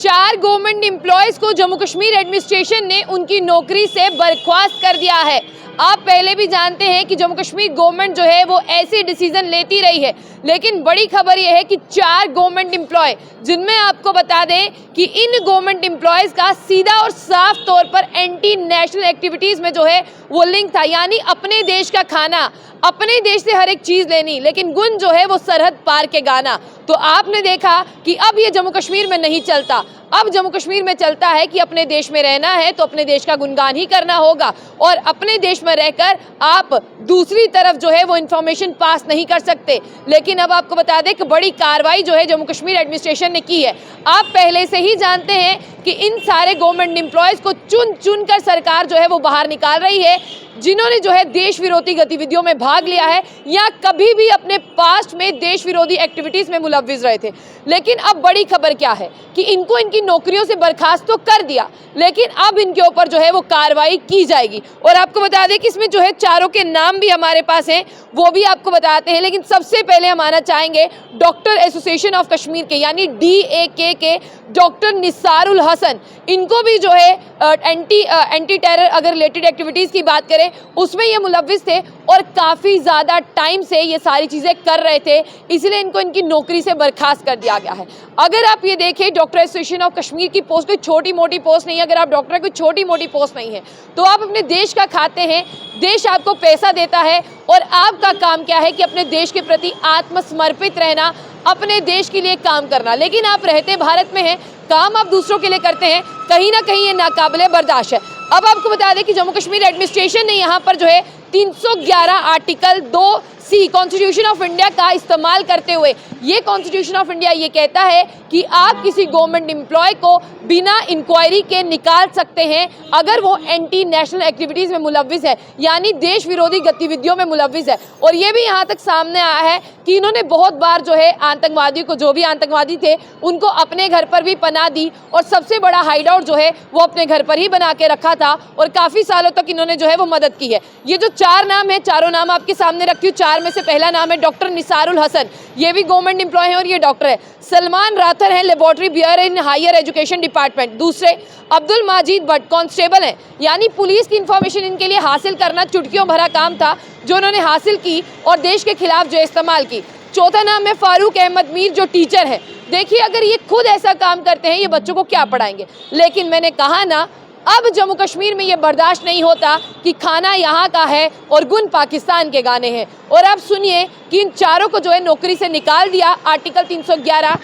4 government employees को Jammu Kashmir administration ने उनकी नौकरी से बर्खास्त कर दिया है। आप पहले भी जानते हैं कि जम्मू कश्मीर गवर्नमेंट जो है वो ऐसे डिसीजन लेती रही है, लेकिन बड़ी खबर यह है कि 4 गवर्नमेंट एम्प्लॉय, जिनमें आपको बता दें कि इन गवर्नमेंट एम्प्लॉयज का सीधा और साफ तौर पर एंटी नेशनल एक्टिविटीज में जो है वो लिंक था, यानी अपने देश का खाना, अपने देश से हर एक चीज लेनी, लेकिन गुण जो है वो सरहद पार के गाना। तो आपने देखा कि अब ये जम्मू कश्मीर में नहीं चलता। अब जम्मू कश्मीर में चलता है कि अपने देश में रहना है तो अपने देश का गुणगान ही करना होगा, और अपने देश में रहकर आप दूसरी तरफ जो है वो इंफॉर्मेशन पास नहीं कर सकते। लेकिन अब आपको बता दें कि बड़ी कार्रवाई जो है जम्मू कश्मीर एडमिनिस्ट्रेशन ने की है। आप पहले से ही जानते हैं कि इन सारे गवर्नमेंट एम्प्लॉयज को चुन चुन कर सरकार जो है वो बाहर निकाल रही है, जिन्होंने जो है देश विरोधी गतिविधियों में भाग लिया है या कभी भी अपने पास्ट में देश विरोधी एक्टिविटीज में मुलव्विस रहे थे। लेकिन अब बड़ी खबर क्या है कि इनको इनकी नौकरियों से बर्खास्त तो कर दिया, लेकिन अब इनके ऊपर जो है वो कार्रवाई की जाएगी। और आपको बता दें कि इसमें जो है चारों के नाम भी हमारे पास हैं, वो भी आपको बताते हैं। लेकिन सबसे पहले हम आना चाहेंगे डॉक्टर एसोसिएशन ऑफ कश्मीर के, यानी DAK के डॉक्टर निसारुल हसन। इनको भी जो है एंटी टेरर अगर रिलेटेड एक्टिविटीज़ की बात करें उसमें ये मुलव्विस थे और काफ़ी ज़्यादा टाइम से ये सारी चीज़ें कर रहे थे, इसलिए इनको इनकी नौकरी से बर्खास्त कर दिया गया है। अगर आप ये देखें, डॉक्टर एसोसिएशन ऑफ कश्मीर की पोस्ट कोई छोटी मोटी पोस्ट नहीं है। अगर आप डॉक्टर कोई छोटी मोटी पोस्ट नहीं है तो आप अपने देश का खाते हैं, देश आपको पैसा देता है और आपका काम क्या है कि अपने देश के प्रति आत्मसमर्पित रहना, अपने देश के लिए काम करना। लेकिन आप रहते भारत में हैं, काम आप दूसरों के लिए करते हैं, कहीं ना कहीं ये नाकाबिले बर्दाश्त है। अब आपको बता दें कि जम्मू कश्मीर एडमिनिस्ट्रेशन ने यहाँ पर जो है 311 article 2C constitution of India का इस्तेमाल करते हुए, ये कॉन्स्टिट्यूशन ऑफ इंडिया ये कहता है कि आप किसी गवर्नमेंट एम्प्लॉय को बिना इंक्वायरी के निकाल सकते हैं अगर वो एंटी नेशनल एक्टिविटीज़ में मुलव्विस है, यानी देश विरोधी गतिविधियों में मुलव्विस है। और ये भी यहाँ तक सामने आया है कि इन्होंने बहुत बार जो है आतंकवादियों को, जो भी आतंकवादी थे उनको अपने घर पर भी पनाह दी, और सबसे बड़ा हाइडआउट जो है वो अपने घर पर ही बना के रखा था, और काफ़ी सालों तक इन्होंने जो है वो मदद की है। ये जो 4 नाम है, चारों नाम आपके सामने रखी हूँ। 4 में से पहला नाम है डॉक्टर निसारुल हसन, ये भी गवर्नमेंट एम्प्लॉय है और ये डॉक्टर है। सलमान राथर है, laboratory bearer in higher education department. दूसरे अब्दुल माजिद भट्ट कांस्टेबल हैं, यानी पुलिस की इंफॉर्मेशन इनके लिए हासिल करना चुटकियों भरा काम था जो उन्होंने हासिल की और देश के खिलाफ जो इस्तेमाल की। चौथा नाम है फारूक अहमद मीर, जो टीचर है। देखिए, अगर ये खुद ऐसा काम करते हैं, ये बच्चों को क्या पढ़ाएंगे। लेकिन मैंने कहा ना, अब जम्मू कश्मीर में ये बर्दाश्त नहीं होता कि खाना यहाँ का है और गुण पाकिस्तान के गाने हैं। और आप सुनिए कि इन चारों को जो है नौकरी से निकाल दिया आर्टिकल 311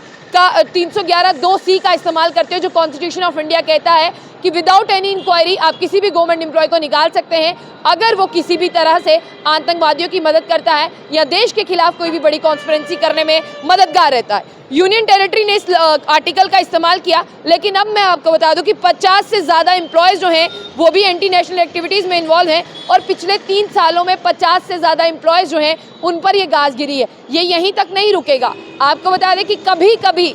2C का इस्तेमाल करते हुए, जो कॉन्स्टिट्यूशन ऑफ इंडिया कहता है कि विदाउट एनी इंक्वायरी आप किसी भी गवर्नमेंट एम्प्लॉय को निकाल सकते हैं अगर वो किसी भी तरह से आतंकवादियों की मदद करता है या देश के खिलाफ कोई भी बड़ी कॉन्स्पिरेसी करने में मददगार रहता है। यूनियन टेरिटरी ने इस आर्टिकल का इस्तेमाल किया, लेकिन अब मैं आपको बता दूं कि 50 से ज़्यादा एम्प्लॉयज़ जो हैं वो भी एंटी नेशनल एक्टिविटीज़ में इन्वॉल्व हैं, और पिछले 3 सालों में 50 से ज़्यादा एम्प्लॉयज़ जो हैं उन पर ये गाज गिरी है। ये यहीं तक नहीं रुकेगा। आपको बता दें कि कभी कभी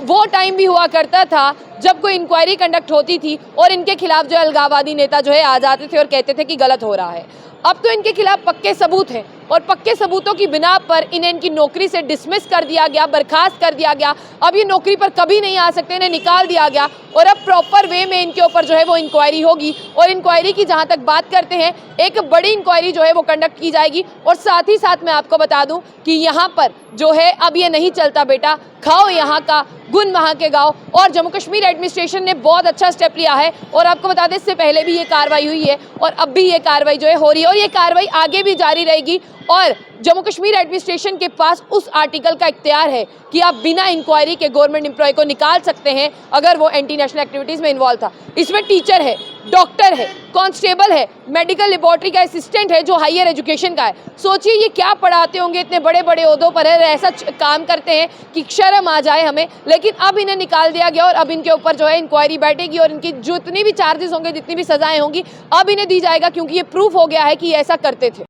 वो टाइम भी हुआ करता था जब कोई इंक्वायरी कंडक्ट होती थी और इनके खिलाफ जो अलगाववादी नेता जो है आ जाते थे और कहते थे कि गलत हो रहा है। अब तो इनके खिलाफ पक्के सबूत हैं और पक्के सबूतों की बिना पर इन्हें इनकी नौकरी से डिसमिस कर दिया गया, बर्खास्त कर दिया गया। अब ये नौकरी पर कभी नहीं आ सकते, इन्हें निकाल दिया गया, और अब प्रॉपर वे में इनके ऊपर जो है वो इंक्वायरी होगी। और इंक्वायरी की जहाँ तक बात करते हैं, एक बड़ी इंक्वायरी जो है वो कंडक्ट की जाएगी। और साथ ही साथ मैं आपको बता दूं कि यहाँ पर जो है अब ये नहीं चलता बेटा, खाओ यहाँ का, गुण वहाँ के गाओ। और जम्मू कश्मीर एडमिनिस्ट्रेशन ने बहुत अच्छा स्टेप लिया है, और आपको बता दें इससे पहले भी ये कार्रवाई हुई है और अब भी ये कार्रवाई जो है हो रही है, और ये कार्रवाई आगे भी जारी रहेगी। और जम्मू कश्मीर एडमिनिस्ट्रेशन के पास उस आर्टिकल का इख्तियार है कि आप बिना इंक्वायरी के गवर्नमेंट एम्प्लॉय को निकाल सकते हैं अगर वो एंटी नेशनल एक्टिविटीज़ में इन्वॉल्व था। इसमें टीचर है, डॉक्टर है, कांस्टेबल है, मेडिकल लेबोरेटरी का असिस्टेंट है जो हायर एजुकेशन का है। सोचिए ये क्या पढ़ाते होंगे, इतने बड़े बड़े ओहदों पर है, ऐसा काम करते हैं कि शर्म आ जाए हमें। लेकिन अब इन्हें निकाल दिया गया और अब इनके ऊपर जो है इंक्वायरी बैठेगी और इनकी जितनी भी चार्जेस होंगे, जितनी भी सजाएं होंगी, अब इन्हें दी जाएगा, क्योंकि ये प्रूफ हो गया है कि ये ऐसा करते थे।